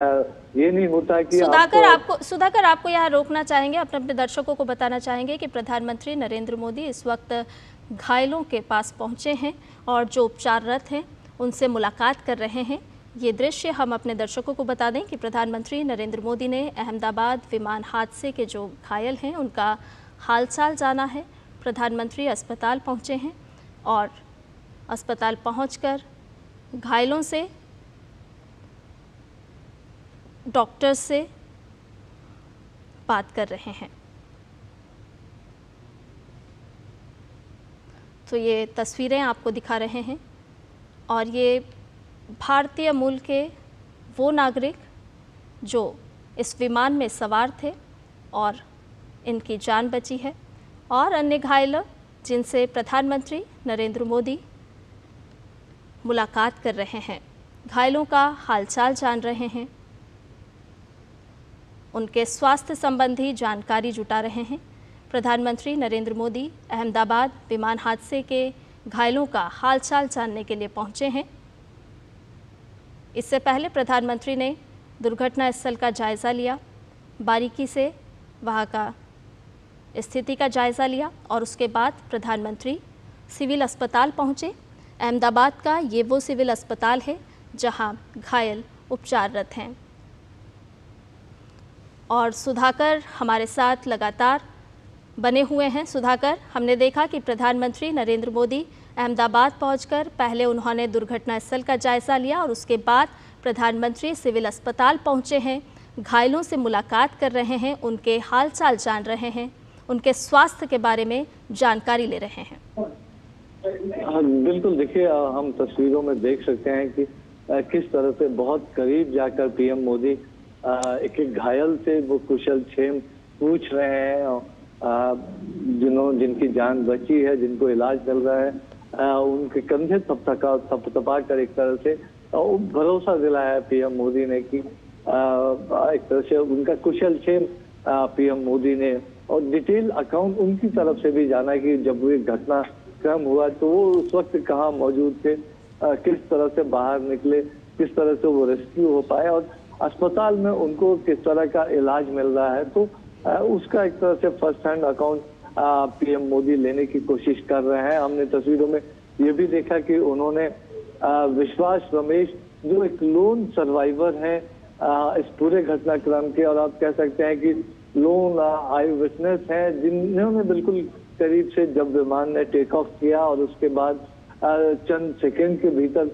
ये नहीं होता कि सुधाकर आपको यहाँ रोकना चाहेंगे, अपने अपने दर्शकों को बताना चाहेंगे कि प्रधानमंत्री नरेंद्र मोदी इस वक्त घायलों के पास पहुँचे हैं और जो उपचाररत हैं उनसे मुलाकात कर रहे हैं। ये दृश्य हम अपने दर्शकों को बता दें कि प्रधानमंत्री नरेंद्र मोदी ने अहमदाबाद विमान हादसे के जो घायल हैं उनका हालचाल जाना है। प्रधानमंत्री अस्पताल पहुँचे हैं और अस्पताल पहुँचकर घायलों से, डॉक्टर से बात कर रहे हैं। तो ये तस्वीरें आपको दिखा रहे हैं और ये भारतीय मूल के वो नागरिक जो इस विमान में सवार थे और इनकी जान बची है, और अन्य घायल जिनसे प्रधानमंत्री नरेंद्र मोदी मुलाकात कर रहे हैं, घायलों का हालचाल जान रहे हैं, उनके स्वास्थ्य संबंधी जानकारी जुटा रहे हैं। प्रधानमंत्री नरेंद्र मोदी अहमदाबाद विमान हादसे के घायलों का हालचाल जानने के लिए पहुंचे हैं। इससे पहले प्रधानमंत्री ने दुर्घटना स्थल का जायज़ा लिया, बारीकी से वहां का स्थिति का जायज़ा लिया और उसके बाद प्रधानमंत्री सिविल अस्पताल पहुंचे। अहमदाबाद का ये वो सिविल अस्पताल है जहां घायल उपचाररत हैं। और सुधाकर हमारे साथ लगातार बने हुए हैं। सुधाकर, हमने देखा कि प्रधानमंत्री नरेंद्र मोदी अहमदाबाद पहुंचकर पहले उन्होंने दुर्घटना स्थल का जायज़ा लिया और उसके बाद प्रधानमंत्री सिविल अस्पताल पहुंचे हैं, घायलों से मुलाकात कर रहे हैं, उनके हालचाल जान रहे हैं, उनके स्वास्थ्य के बारे में जानकारी ले रहे हैं। हाँ, बिल्कुल। देखिए, हम तस्वीरों में देख सकते हैं कि किस तरह से बहुत करीब जाकर पीएम मोदी एक एक घायल से वो कुशल क्षेम पूछ रहे हैं। जिनकी जान बची है, जिनको इलाज मिल रहा है, उनके कंधे थपथपा कर एक तरह से भरोसा दिलाया है पीएम मोदी ने कि एक तरह से उनका कुशल क्षेम पीएम मोदी ने, और डिटेल अकाउंट उनकी तरफ से भी जाना कि जब वो घटना क्रम हुआ तो वो उस वक्त कहाँ मौजूद थे, किस तरह से बाहर निकले, किस तरह से वो रेस्क्यू हो पाए और अस्पताल में उनको किस तरह का इलाज मिल रहा है। तो उसका एक तरह से first hand account PM Modi लेने की कोशिश कर रहे हैं। हमने तस्वीरों में ये भी देखा कि उन्होंने विश्वास रमेश, जो एक लोन सर्वाइवर है इस पूरे घटनाक्रम के, और आप कह सकते हैं कि लोन आई विटनेस है, जिन्होंने बिल्कुल करीब से जब विमान ने टेक ऑफ किया और उसके बाद चंद सेकंड के भीतर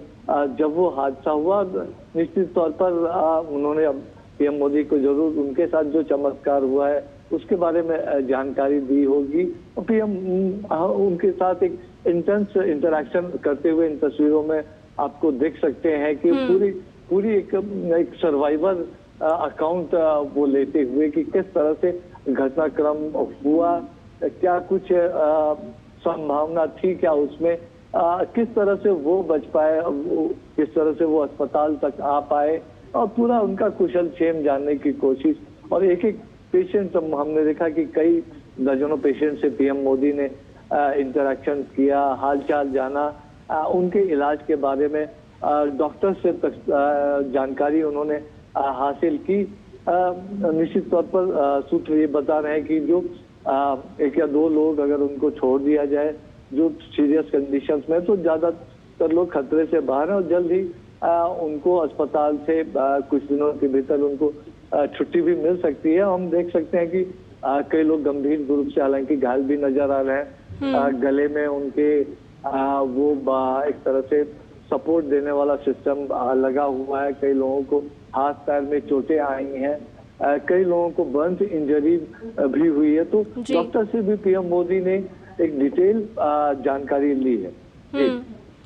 जब वो हादसा हुआ, निश्चित तौर पर उन्होंने अब पीएम मोदी को जरूर उनके साथ जो चमत्कार हुआ है उसके बारे में जानकारी दी होगी। और पीएम उनके साथ एक इंटेंस इंटरेक्शन करते हुए इन तस्वीरों में आपको देख सकते हैं कि पूरी एक सर्वाइवर अकाउंट वो लेते हुए कि किस तरह से घटनाक्रम हुआ, क्या कुछ संभावना थी क्या उसमें, किस तरह से वो बच पाए, किस तरह से वो अस्पताल तक आ पाए, और पूरा उनका कुशल क्षेम जानने की कोशिश। और एक एक पेशेंट, हमने देखा कि कई दर्जनों पेशेंट से पीएम मोदी ने इंटरेक्शन किया, हालचाल जाना, उनके इलाज के बारे में डॉक्टर से जानकारी उन्होंने हासिल की। निश्चित तौर पर सूत्र ये बता रहे हैं कि जो एक या दो लोग अगर उनको छोड़ दिया जाए जो सीरियस कंडीशंस में, तो ज्यादातर लोग खतरे से बाहर हैं और जल्द ही उनको अस्पताल से कुछ दिनों के भीतर उनको छुट्टी भी मिल सकती है। हम देख सकते हैं कि कई लोग गंभीर रूप से हालांकि घायल भी नजर आ रहे हैं। गले में उनके वो एक तरह से सपोर्ट देने वाला सिस्टम लगा हुआ है। कई लोगों को हाथ पैर में चोटें आई हैं, कई लोगों को बर्न इंजरी भी हुई है। तो डॉक्टर से भी पीएम मोदी ने एक डिटेल जानकारी ली है।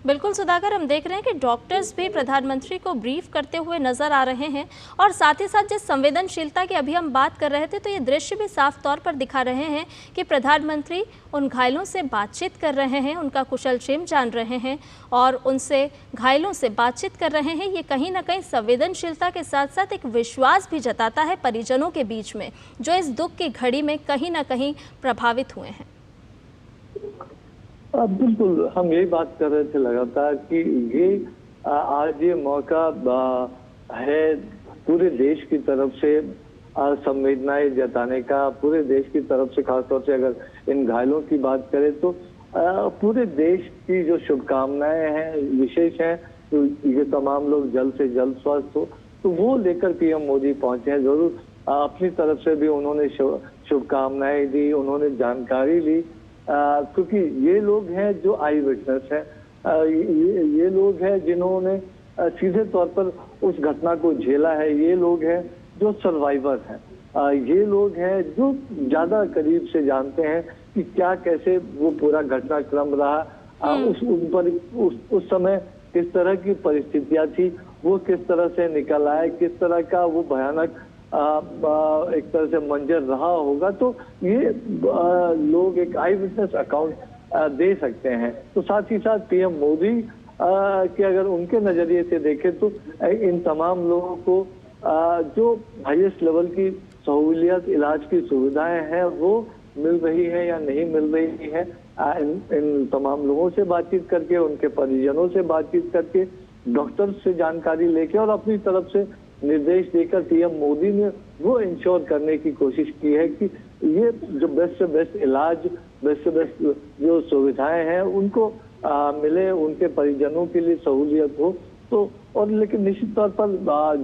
बिल्कुल सुधाकर, हम देख रहे हैं कि डॉक्टर्स भी प्रधानमंत्री को ब्रीफ करते हुए नजर आ रहे हैं और साथ ही साथ जिस संवेदनशीलता की अभी हम बात कर रहे थे, तो ये दृश्य भी साफ तौर पर दिखा रहे हैं कि प्रधानमंत्री उन घायलों से बातचीत कर रहे हैं, उनका कुशल क्षेम जान रहे हैं और उनसे घायलों से बातचीत कर रहे हैं। ये कहीं ना कहीं संवेदनशीलता के साथ साथ एक विश्वास भी जताता है परिजनों के बीच में, जो इस दुख की घड़ी में कहीं ना कहीं प्रभावित हुए हैं। बिल्कुल, हम यही बात कर रहे थे लगातार कि ये आज ये मौका है पूरे देश की तरफ से संवेदनाएं जताने का, पूरे देश की तरफ से खासतौर से अगर इन घायलों की बात करें तो पूरे देश की जो शुभकामनाएं हैं विशेष हैं, तो ये तमाम लोग जल्द से जल्द स्वस्थ हो, तो वो लेकर पीएम मोदी पहुंचे हैं। जरूर अपनी तरफ से भी उन्होंने शुभकामनाएं दी, उन्होंने जानकारी ली, क्योंकि ये लोग हैं जो आई विटनेस है, ये लोग हैं जिन्होंने सीधे तौर पर उस घटना को झेला है, ये लोग हैं जो सर्वाइवर हैं, ये लोग हैं जो ज्यादा करीब से जानते हैं कि क्या कैसे वो पूरा घटनाक्रम रहा, उस समय किस तरह की परिस्थितियां थी, वो किस तरह से निकल आए, किस तरह का वो भयानक एक तरह से मंजर रहा होगा। तो ये लोग एक आई विटनेस अकाउंट दे सकते हैं। तो साथ ही साथ पीएम मोदी के अगर उनके नजरिए से देखें तो इन तमाम लोगों को जो हाईएस्ट लेवल की सहूलियत, इलाज की सुविधाएं हैं वो मिल रही है या नहीं मिल रही है, इन तमाम लोगों से बातचीत करके, उनके परिजनों से बातचीत करके, डॉक्टर से जानकारी लेके और अपनी तरफ से निर्देश देकर पीएम मोदी ने वो इंश्योर करने की कोशिश की है कि ये जो बेस्ट से बेस्ट इलाज, बेस्ट से बेस्ट जो सुविधाएं हैं उनको मिले, उनके परिजनों के लिए सहूलियत हो। तो और लेकिन निश्चित तौर पर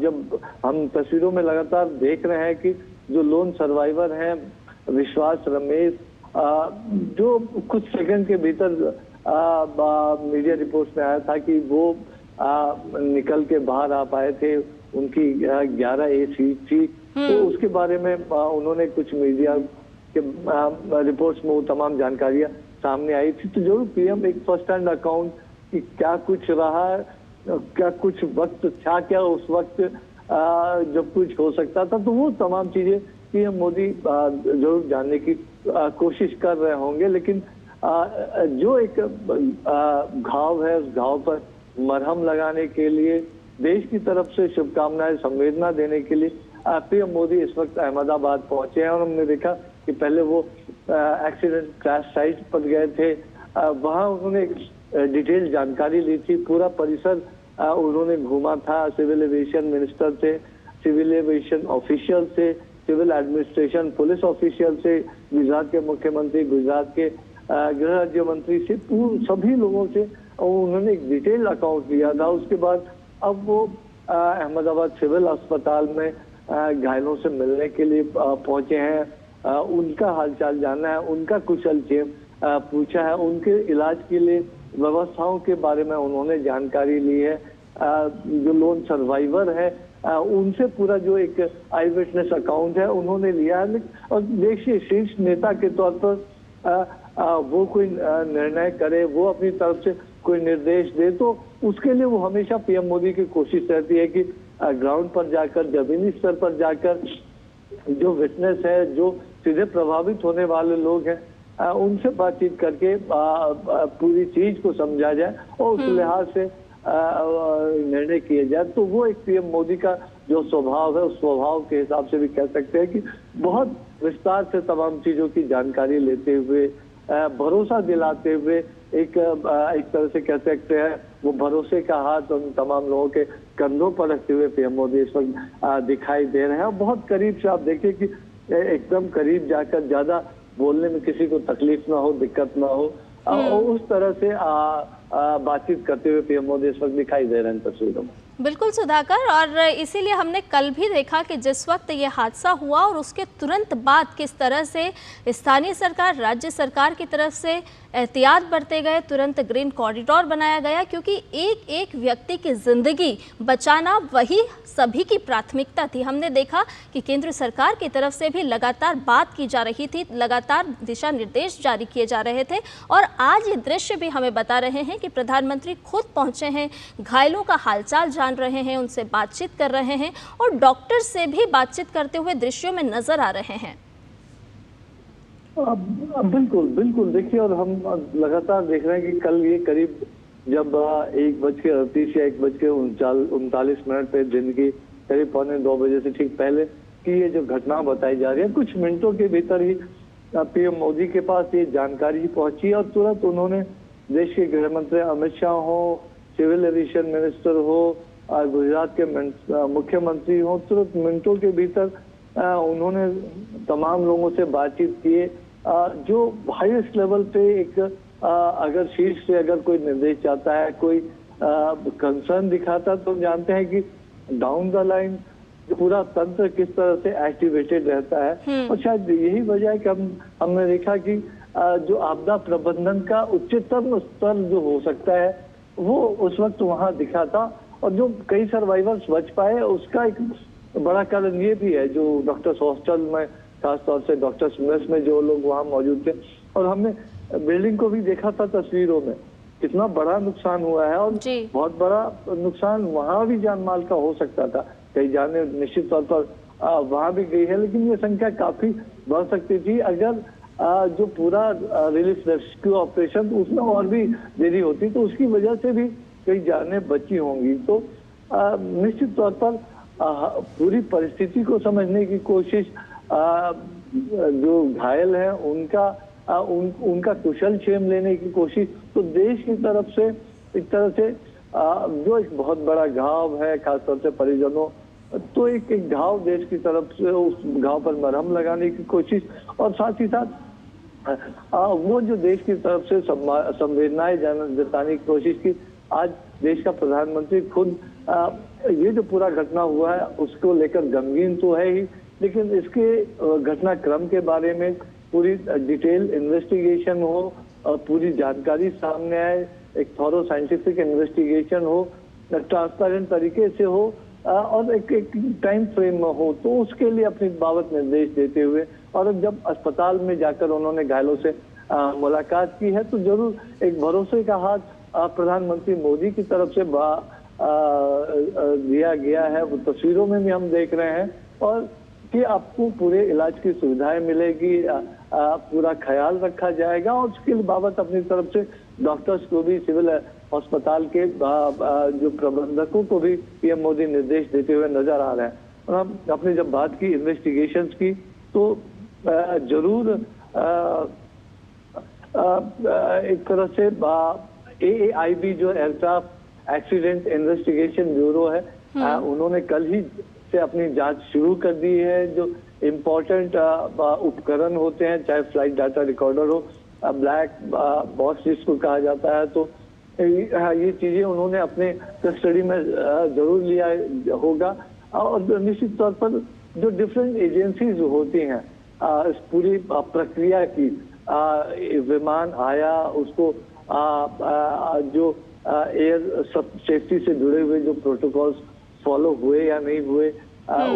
जब हम तस्वीरों में लगातार देख रहे हैं कि जो लोन सर्वाइवर हैं विश्वास रमेश, जो कुछ सेकंड के भीतर मीडिया रिपोर्ट्स में आया था कि वो निकल के बाहर आ पाए थे, उनकी 11A सीट थी, तो उसके बारे में उन्होंने कुछ मीडिया के रिपोर्ट्स में वो तमाम जानकारियां सामने आई थी। तो जरूर पीएम एक फर्स्ट हैंड अकाउंट कि क्या कुछ रहा, क्या कुछ वक्त था, क्या उस वक्त जब कुछ हो सकता था, तो वो तमाम चीजें पीएम मोदी जरूर जानने की कोशिश कर रहे होंगे। लेकिन जो एक घाव है उस घाव पर मरहम लगाने के लिए, देश की तरफ से शुभकामनाएं, संवेदना देने के लिए पीएम मोदी इस वक्त अहमदाबाद पहुंचे हैं और हमने देखा कि पहले वो एक्सीडेंट क्रैश साइट पर गए थे, वहां उन्होंने डिटेल जानकारी ली थी, पूरा परिसर उन्होंने घूमा था, सिविल एविएशन मिनिस्टर से, सिविल एविएशन ऑफिशियल से, सिविल एडमिनिस्ट्रेशन पुलिस ऑफिशियल से, गुजरात के मुख्यमंत्री, गुजरात के गृह राज्य मंत्री से, सभी लोगों से उन्होंने एक डिटेल अकाउंट लिया था। उसके बाद अब वो अहमदाबाद सिविल अस्पताल में घायलों से मिलने के लिए पहुंचे हैं, उनका हालचाल जानना है, उनका कुशलक्षेम पूछा है, उनके इलाज के लिए व्यवस्थाओं के बारे में उन्होंने जानकारी ली है, जो लोन सर्वाइवर है उनसे पूरा जो एक आई विटनेस अकाउंट है उन्होंने लिया है। और देखिए शीर्ष नेता के तौर पर वो कोई निर्णय करे, वो अपनी तरफ से कोई निर्देश दे, तो उसके लिए वो हमेशा पीएम मोदी की कोशिश रहती है कि ग्राउंड पर जाकर, जमीनी स्तर पर जाकर जो विटनेस है, जो सीधे प्रभावित होने वाले लोग हैं, उनसे बातचीत करके पूरी चीज को समझा जाए और उस लिहाज से निर्णय किए जाए। तो वो एक पीएम मोदी का जो स्वभाव है, उस स्वभाव के हिसाब से भी कह सकते हैं कि बहुत विस्तार से तमाम चीजों की जानकारी लेते हुए, भरोसा दिलाते हुए, एक तरह से कह सकते हैं वो भरोसे का हाथ उन तमाम लोगों के कंधों पर रखते हुए पीएम मोदी इस वक्त दिखाई दे रहे हैं। और बहुत करीब से आप देखिए कि एकदम करीब जाकर, ज्यादा बोलने में किसी को तकलीफ ना हो, दिक्कत ना हो, और उस तरह से बातचीत करते हुए पीएम मोदी इस वक्त दिखाई दे रहे हैं तस्वीरों में। बिल्कुल सुधाकर, और इसीलिए हमने कल भी देखा कि जिस वक्त ये हादसा हुआ और उसके तुरंत बाद किस तरह से स्थानीय सरकार, राज्य सरकार की तरफ से एहतियात बरते गए, तुरंत ग्रीन कॉरिडोर बनाया गया, क्योंकि एक एक व्यक्ति की जिंदगी बचाना वही सभी की प्राथमिकता थी। हमने देखा कि केंद्र सरकार की तरफ से भी लगातार बात की जा रही थी, लगातार दिशा निर्देश जारी किए जा रहे थे, और आज ये दृश्य भी हमें बता रहे हैं कि प्रधानमंत्री खुद पहुंचे हैं, घायलों का हालचाल जान रहे हैं, उनसे बातचीत कर रहे हैं और डॉक्टर से भी बातचीत करते हुए दृश्यों में नजर आ रहे हैं। बिल्कुल बिल्कुल, देखिए, और हम लगातार देख रहे हैं कि कल ये करीब जब 1:38 या 1:39 पे दिन की करीब 1:45 बजे से ठीक पहले की ये जो घटना बताई जा रही है, कुछ मिनटों के भीतर ही पीएम मोदी के पास ये जानकारी पहुंची और तुरंत उन्होंने देश के गृह मंत्री अमित शाह हो, सिविल एविएशन मिनिस्टर हो, गुजरात के मुख्यमंत्री हों, तुरंत मिनटों के भीतर उन्होंने तमाम लोगों से बातचीत किए। जो हाईएस्ट लेवल पे एक अगर शीर्ष से अगर कोई निर्देश चाहता है, कोई कंसर्न दिखाता, तो जानते हैं कि डाउन द लाइन पूरा तंत्र किस तरह से एक्टिवेटेड रहता है। और शायद यही वजह है कि हमने देखा कि जो आपदा प्रबंधन का उच्चतम स्तर जो हो सकता है वो उस वक्त वहां दिखा था, और जो कई सर्वाइवर्स बच पाए उसका एक बड़ा कारण ये भी है, जो डॉक्टर्स हॉस्टल में, खासतौर से डॉक्टर्स मेस में जो लोग वहां मौजूद थे, और हमने बिल्डिंग को भी देखा था तस्वीरों में, कितना बड़ा नुकसान हुआ है, और बहुत बड़ा नुकसान वहां भी जान माल का हो सकता था। कई जाने निश्चित तौर पर वहां भी गई है, लेकिन ये संख्या काफी बढ़ सकती थी अगर जो पूरा रिलीफ रेस्क्यू ऑपरेशन उसमें और भी देरी होती, तो उसकी वजह से भी कई जानें बची होंगी। तो निश्चित तौर पर पूरी परिस्थिति को समझने की कोशिश, जो घायल हैं उनका कुशल क्षेम लेने की कोशिश, तो देश की तरफ से एक तरह से जो एक बहुत बड़ा घाव है, खासतौर से परिजनों, तो एक घाव देश की तरफ से उस घाव पर मरहम लगाने की कोशिश, और साथ ही साथ वो जो देश की तरफ से संवेदनाएं जताने की कोशिश की। आज देश का प्रधानमंत्री खुद ये जो पूरा घटना हुआ है उसको लेकर गमगीन तो है ही, लेकिन इसके घटनाक्रम के बारे में पूरी डिटेल इन्वेस्टिगेशन हो, पूरी जानकारी सामने आए, एक थॉरो साइंटिफिक इन्वेस्टिगेशन हो, ट्रांसपेरेंट तरीके से हो, और एक टाइम फ्रेम में हो, तो उसके लिए अपनी बाबत निर्देश देते हुए, और जब अस्पताल में जाकर उन्होंने घायलों से मुलाकात की है, तो जरूर एक भरोसे का हाथ प्रधानमंत्री मोदी की तरफ से दिया गया है। वो तस्वीरों में भी हम देख रहे हैं, और कि आपको पूरे इलाज की सुविधाएं मिलेगी, पूरा ख्याल रखा जाएगा, और उसके बाबत अपनी तरफ से डॉक्टर्स को भी, सिविल अस्पताल के जो प्रबंधकों को भी पीएम मोदी निर्देश देते हुए नजर आ रहे हैं। और हम अपने जब बात की इन्वेस्टिगेशंस की, तो जरूर एक तरह से AAIB जो एयरक्राफ्ट एक्सीडेंट इन्वेस्टिगेशन ब्यूरो है, उन्होंने कल ही से अपनी जांच शुरू कर दी है। जो इम्पोर्टेंट उपकरण होते हैं, चाहे फ्लाइट डाटा रिकॉर्डर हो, ब्लैक बॉक्स जिसको कहा जाता है, तो ये चीजें उन्होंने अपने कस्टडी में जरूर लिया होगा। और निश्चित तौर पर जो डिफरेंट एजेंसीज होती हैं इस पूरी प्रक्रिया की, विमान आया, उसको जो एयर सेफ्टी से जुड़े हुए जो प्रोटोकॉल्स फॉलो हुए या नहीं हुए,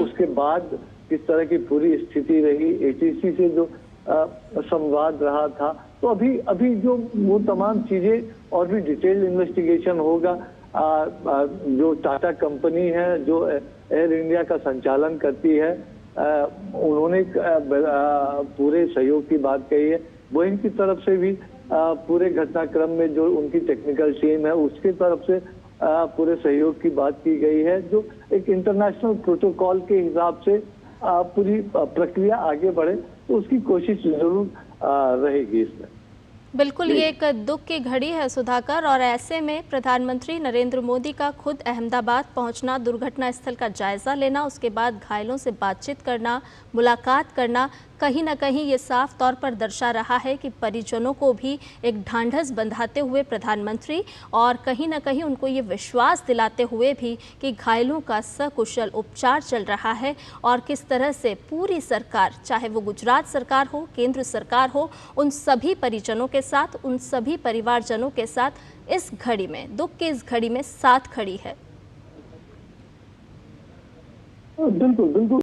उसके बाद किस तरह की पूरी स्थिति रही, ATC से जो संवाद रहा था, तो अभी जो वो तमाम चीजें और भी डिटेल्ड इन्वेस्टिगेशन होगा। जो टाटा कंपनी है जो एयर इंडिया का संचालन करती है, उन्होंने पूरे सहयोग की बात कही है। बोइंग की तरफ से भी पूरे घटनाक्रम में जो उनकी टेक्निकल टीम है उसकी तरफ से पूरे सहयोग की बात की गई है, जो एक इंटरनेशनल प्रोटोकॉल के हिसाब से पूरी प्रक्रिया आगे बढ़े, तो उसकी कोशिश जरूर रहेगी इसमें। बिल्कुल, ये एक दुख की घड़ी है सुधाकर, और ऐसे में प्रधानमंत्री नरेंद्र मोदी का खुद अहमदाबाद पहुंचना, दुर्घटना स्थल का जायजा लेना, उसके बाद घायलों से बातचीत करना, मुलाकात करना, कहीं ना कहीं ये साफ तौर पर दर्शा रहा है कि परिजनों को भी एक ढांढस बंधाते हुए प्रधानमंत्री, और कहीं ना कहीं उनको ये विश्वास दिलाते हुए भी कि घायलों का सकुशल उपचार चल रहा है, और किस तरह से पूरी सरकार, चाहे वो गुजरात सरकार हो, केंद्र सरकार हो, उन सभी परिजनों के साथ, उन सभी परिवारजनों के साथ इस घड़ी में, दुख की इस घड़ी में साथ खड़ी है। बिल्कुल बिल्कुल।